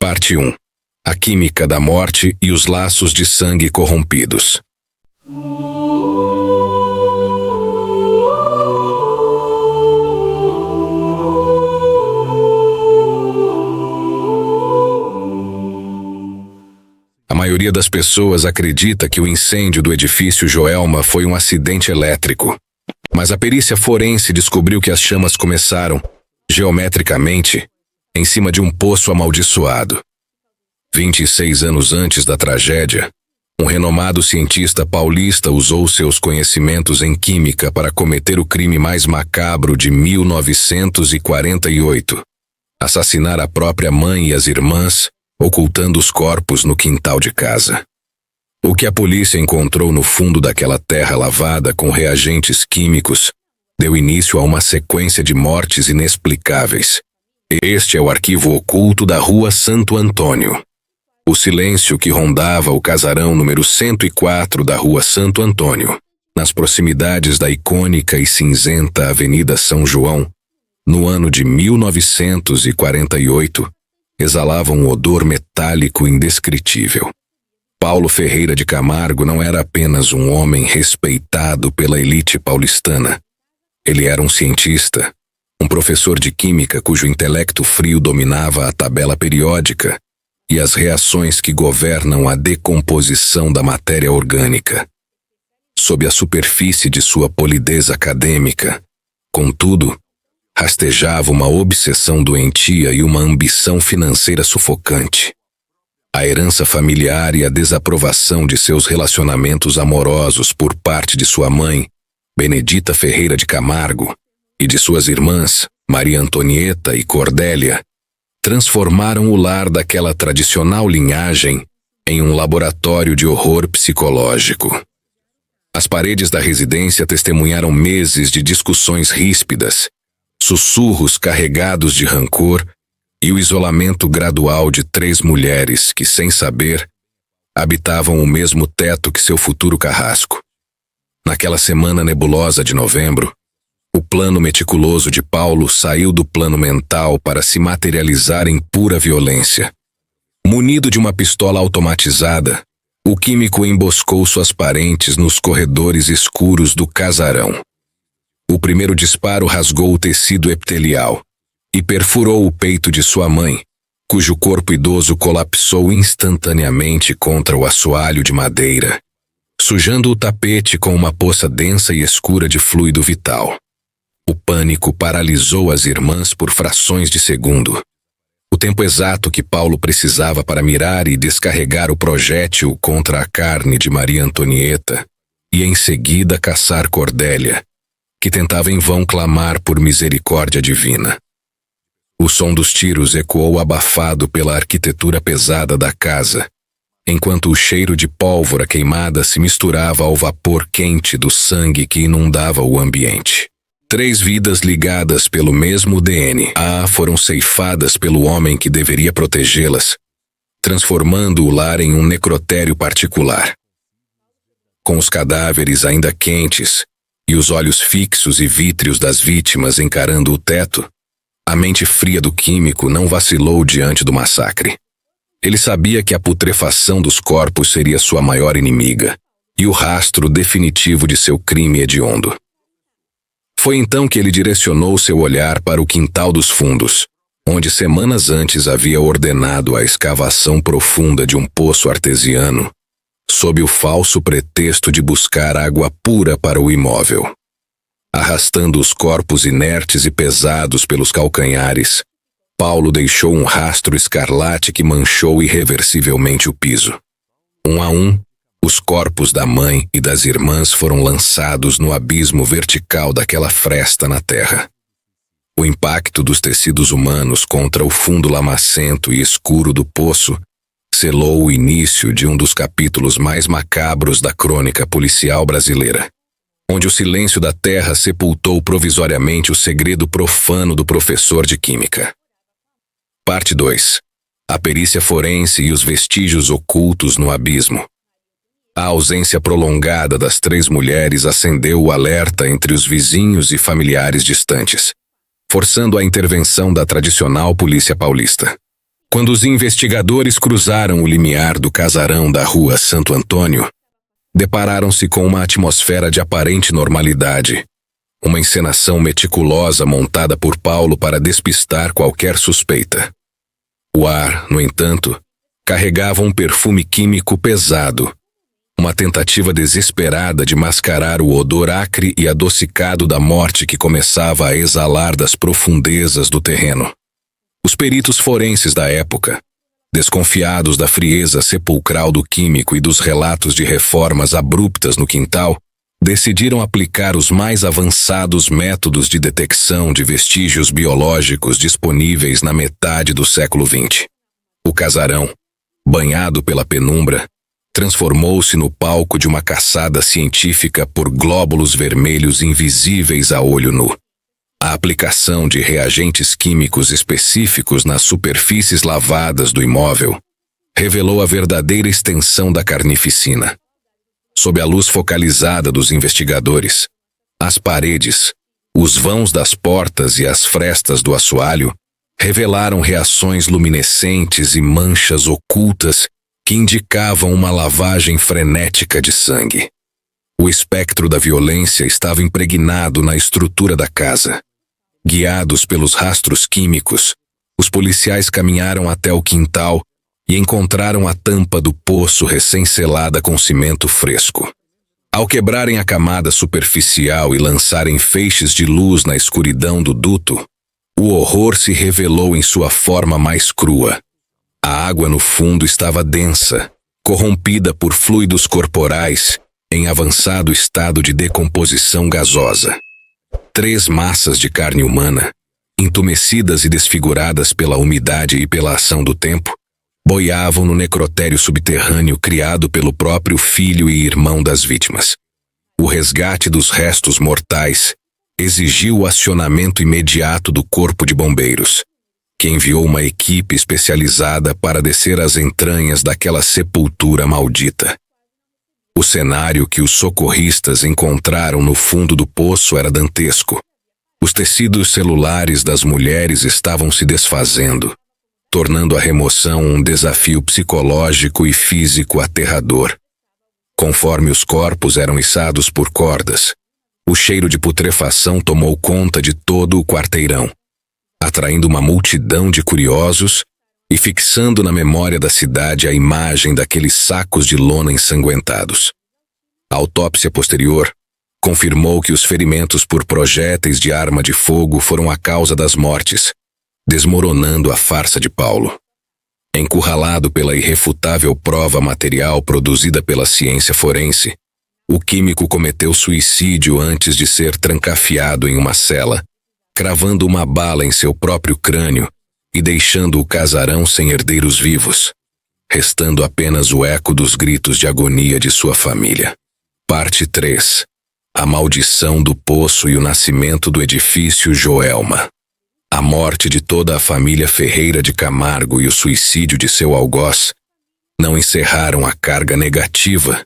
Parte 1. A química da morte e os laços de sangue corrompidos. A maioria das pessoas acredita que o incêndio do edifício Joelma foi um acidente elétrico. Mas a perícia forense descobriu que as chamas começaram, geometricamente, em cima de um poço amaldiçoado. 26 anos antes da tragédia, um renomado cientista paulista usou seus conhecimentos em química para cometer o crime mais macabro de 1948: assassinar a própria mãe e as irmãs, ocultando os corpos no quintal de casa. O que a polícia encontrou no fundo daquela terra lavada com reagentes químicos deu início a uma sequência de mortes inexplicáveis. Este é o arquivo oculto da Rua Santo Antônio. O silêncio que rondava o casarão número 104 da Rua Santo Antônio, nas proximidades da icônica e cinzenta Avenida São João, no ano de 1948, exalava um odor metálico indescritível. Paulo Ferreira de Camargo não era apenas um homem respeitado pela elite paulistana. Ele era um cientista, um professor de química cujo intelecto frio dominava a tabela periódica e as reações que governam a decomposição da matéria orgânica. Sob a superfície de sua polidez acadêmica, contudo, rastejava uma obsessão doentia e uma ambição financeira sufocante. A herança familiar e a desaprovação de seus relacionamentos amorosos por parte de sua mãe, Benedita Ferreira de Camargo, e de suas irmãs, Maria Antonieta e Cordélia, transformaram o lar daquela tradicional linhagem em um laboratório de horror psicológico. As paredes da residência testemunharam meses de discussões ríspidas, sussurros carregados de rancor e o isolamento gradual de 3 mulheres que, sem saber, habitavam o mesmo teto que seu futuro carrasco. Naquela semana nebulosa de novembro, o plano meticuloso de Paulo saiu do plano mental para se materializar em pura violência. Munido de uma pistola automatizada, o químico emboscou suas parentes nos corredores escuros do casarão. O primeiro disparo rasgou o tecido epitelial e perfurou o peito de sua mãe, cujo corpo idoso colapsou instantaneamente contra o assoalho de madeira, sujando o tapete com uma poça densa e escura de fluido vital. O pânico paralisou as irmãs por frações de segundo. O tempo exato que Paulo precisava para mirar e descarregar o projétil contra a carne de Maria Antonieta e em seguida caçar Cordélia, que tentava em vão clamar por misericórdia divina. O som dos tiros ecoou abafado pela arquitetura pesada da casa, enquanto o cheiro de pólvora queimada se misturava ao vapor quente do sangue que inundava o ambiente. 3 vidas ligadas pelo mesmo DNA foram ceifadas pelo homem que deveria protegê-las, transformando o lar em um necrotério particular. Com os cadáveres ainda quentes e os olhos fixos e vítreos das vítimas encarando o teto, a mente fria do químico não vacilou diante do massacre. Ele sabia que a putrefação dos corpos seria sua maior inimiga e o rastro definitivo de seu crime hediondo. Foi então que ele direcionou seu olhar para o quintal dos fundos, onde semanas antes havia ordenado a escavação profunda de um poço artesiano, sob o falso pretexto de buscar água pura para o imóvel. Arrastando os corpos inertes e pesados pelos calcanhares, Paulo deixou um rastro escarlate que manchou irreversivelmente o piso. Um a um, os corpos da mãe e das irmãs foram lançados no abismo vertical daquela fresta na terra. O impacto dos tecidos humanos contra o fundo lamacento e escuro do poço selou o início de um dos capítulos mais macabros da crônica policial brasileira, onde o silêncio da terra sepultou provisoriamente o segredo profano do professor de química. Parte 2. A perícia forense e os vestígios ocultos no abismo. A ausência prolongada das 3 mulheres acendeu o alerta entre os vizinhos e familiares distantes, forçando a intervenção da tradicional polícia paulista. Quando os investigadores cruzaram o limiar do casarão da rua Santo Antônio, depararam-se com uma atmosfera de aparente normalidade, uma encenação meticulosa montada por Paulo para despistar qualquer suspeita. O ar, no entanto, carregava um perfume químico pesado, uma tentativa desesperada de mascarar o odor acre e adocicado da morte que começava a exalar das profundezas do terreno. Os peritos forenses da época, desconfiados da frieza sepulcral do químico e dos relatos de reformas abruptas no quintal, decidiram aplicar os mais avançados métodos de detecção de vestígios biológicos disponíveis na metade do século XX. O casarão, banhado pela penumbra, transformou-se no palco de uma caçada científica por glóbulos vermelhos invisíveis a olho nu. A aplicação de reagentes químicos específicos nas superfícies lavadas do imóvel revelou a verdadeira extensão da carnificina. Sob a luz focalizada dos investigadores, as paredes, os vãos das portas e as frestas do assoalho revelaram reações luminescentes e manchas ocultas que indicavam uma lavagem frenética de sangue. O espectro da violência estava impregnado na estrutura da casa. Guiados pelos rastros químicos, os policiais caminharam até o quintal e encontraram a tampa do poço recém-selada com cimento fresco. Ao quebrarem a camada superficial e lançarem feixes de luz na escuridão do duto, o horror se revelou em sua forma mais crua. A água no fundo estava densa, corrompida por fluidos corporais, em avançado estado de decomposição gasosa. 3 massas de carne humana, entumecidas e desfiguradas pela umidade e pela ação do tempo, boiavam no necrotério subterrâneo criado pelo próprio filho e irmão das vítimas. O resgate dos restos mortais exigiu o acionamento imediato do Corpo de Bombeiros, que enviou uma equipe especializada para descer às entranhas daquela sepultura maldita. O cenário que os socorristas encontraram no fundo do poço era dantesco. Os tecidos celulares das mulheres estavam se desfazendo, tornando a remoção um desafio psicológico e físico aterrador. Conforme os corpos eram içados por cordas, o cheiro de putrefação tomou conta de todo o quarteirão, atraindo uma multidão de curiosos e fixando na memória da cidade a imagem daqueles sacos de lona ensanguentados. A autópsia posterior confirmou que os ferimentos por projéteis de arma de fogo foram a causa das mortes, desmoronando a farsa de Paulo. Encurralado pela irrefutável prova material produzida pela ciência forense, o químico cometeu suicídio antes de ser trancafiado em uma cela, cravando uma bala em seu próprio crânio e deixando o casarão sem herdeiros vivos, restando apenas o eco dos gritos de agonia de sua família. Parte 3. A maldição do poço e o nascimento do edifício Joelma. A morte de toda a família Ferreira de Camargo e o suicídio de seu algoz não encerraram a carga negativa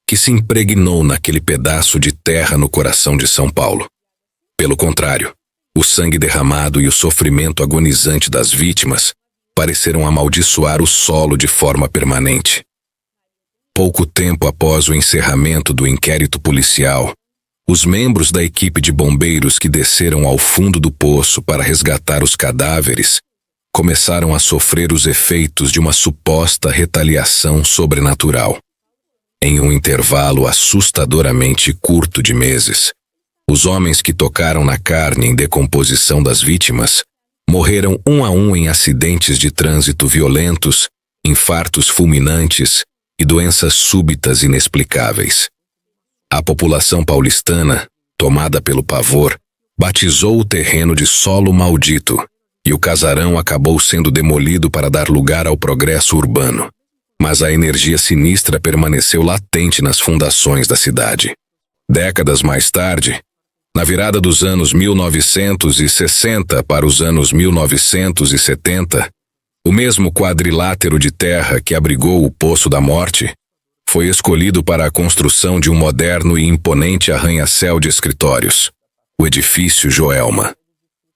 que se impregnou naquele pedaço de terra no coração de São Paulo. Pelo contrário, o sangue derramado e o sofrimento agonizante das vítimas pareceram amaldiçoar o solo de forma permanente. Pouco tempo após o encerramento do inquérito policial, os membros da equipe de bombeiros que desceram ao fundo do poço para resgatar os cadáveres começaram a sofrer os efeitos de uma suposta retaliação sobrenatural. Em um intervalo assustadoramente curto de meses, os homens que tocaram na carne em decomposição das vítimas morreram um a um em acidentes de trânsito violentos, infartos fulminantes e doenças súbitas inexplicáveis. A população paulistana, tomada pelo pavor, batizou o terreno de solo maldito, e o casarão acabou sendo demolido para dar lugar ao progresso urbano. Mas a energia sinistra permaneceu latente nas fundações da cidade. Décadas mais tarde, na virada dos anos 1960 para os anos 1970, o mesmo quadrilátero de terra que abrigou o Poço da Morte foi escolhido para a construção de um moderno e imponente arranha-céu de escritórios, o edifício Joelma.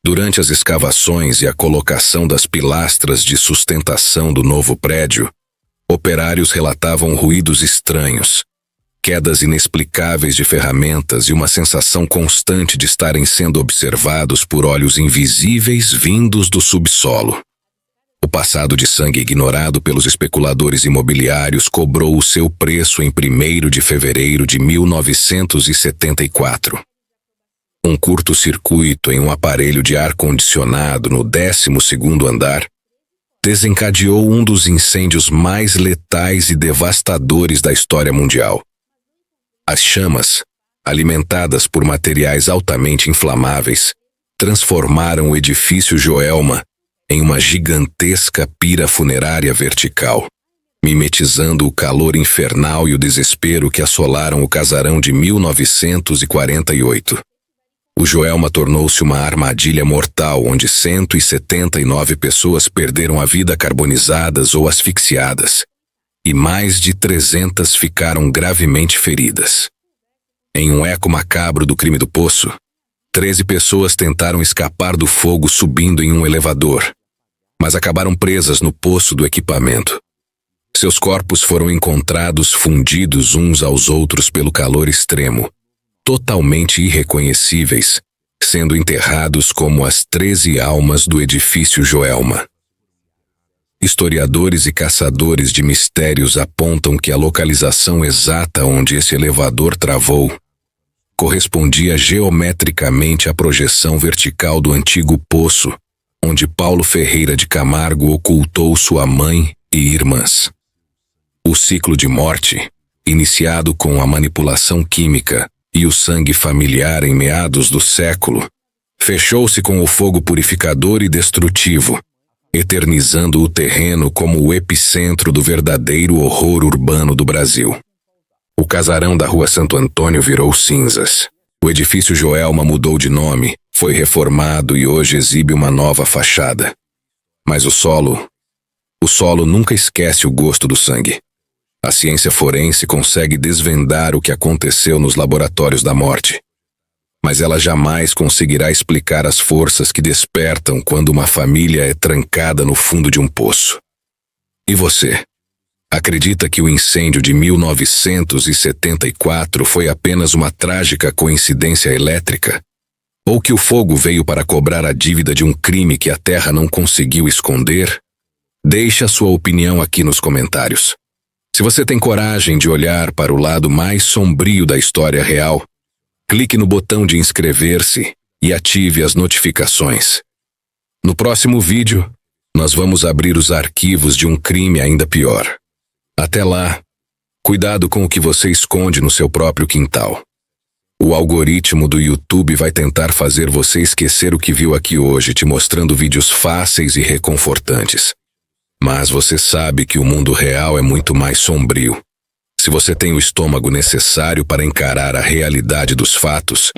Durante as escavações e a colocação das pilastras de sustentação do novo prédio, operários relatavam ruídos estranhos, quedas inexplicáveis de ferramentas e uma sensação constante de estarem sendo observados por olhos invisíveis vindos do subsolo. O passado de sangue ignorado pelos especuladores imobiliários cobrou o seu preço em 1º de fevereiro de 1974. Um curto-circuito em um aparelho de ar-condicionado no 12º andar desencadeou um dos incêndios mais letais e devastadores da história mundial. As chamas, alimentadas por materiais altamente inflamáveis, transformaram o edifício Joelma em uma gigantesca pira funerária vertical, mimetizando o calor infernal e o desespero que assolaram o casarão de 1948. O Joelma tornou-se uma armadilha mortal onde 179 pessoas perderam a vida carbonizadas ou asfixiadas, e mais de 300 ficaram gravemente feridas. Em um eco macabro do crime do poço, 13 pessoas tentaram escapar do fogo subindo em um elevador, mas acabaram presas no poço do equipamento. Seus corpos foram encontrados fundidos uns aos outros pelo calor extremo, totalmente irreconhecíveis, sendo enterrados como as 13 almas do edifício Joelma. Historiadores e caçadores de mistérios apontam que a localização exata onde esse elevador travou correspondia geometricamente à projeção vertical do antigo poço, onde Paulo Ferreira de Camargo ocultou sua mãe e irmãs. O ciclo de morte, iniciado com a manipulação química e o sangue familiar em meados do século, fechou-se com o fogo purificador e destrutivo, eternizando o terreno como o epicentro do verdadeiro horror urbano do Brasil. O casarão da Rua Santo Antônio virou cinzas. O edifício Joelma mudou de nome, foi reformado e hoje exibe uma nova fachada. Mas o solo nunca esquece o gosto do sangue. A ciência forense consegue desvendar o que aconteceu nos laboratórios da morte, mas ela jamais conseguirá explicar as forças que despertam quando uma família é trancada no fundo de um poço. E você? Acredita que o incêndio de 1974 foi apenas uma trágica coincidência elétrica? Ou que o fogo veio para cobrar a dívida de um crime que a Terra não conseguiu esconder? Deixe a sua opinião aqui nos comentários. Se você tem coragem de olhar para o lado mais sombrio da história real, clique no botão de inscrever-se e ative as notificações. No próximo vídeo, nós vamos abrir os arquivos de um crime ainda pior. Até lá, cuidado com o que você esconde no seu próprio quintal. O algoritmo do YouTube vai tentar fazer você esquecer o que viu aqui hoje, te mostrando vídeos fáceis e reconfortantes. Mas você sabe que o mundo real é muito mais sombrio. Se você tem o estômago necessário para encarar a realidade dos fatos,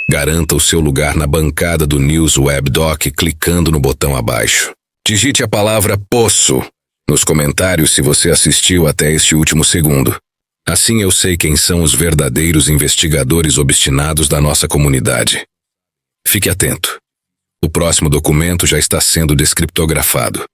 garanta o seu lugar na bancada do News Web Doc clicando no botão abaixo. Digite a palavra poço nos comentários se você assistiu até este último segundo. Assim eu sei quem são os verdadeiros investigadores obstinados da nossa comunidade. Fique atento. O próximo documento já está sendo descriptografado.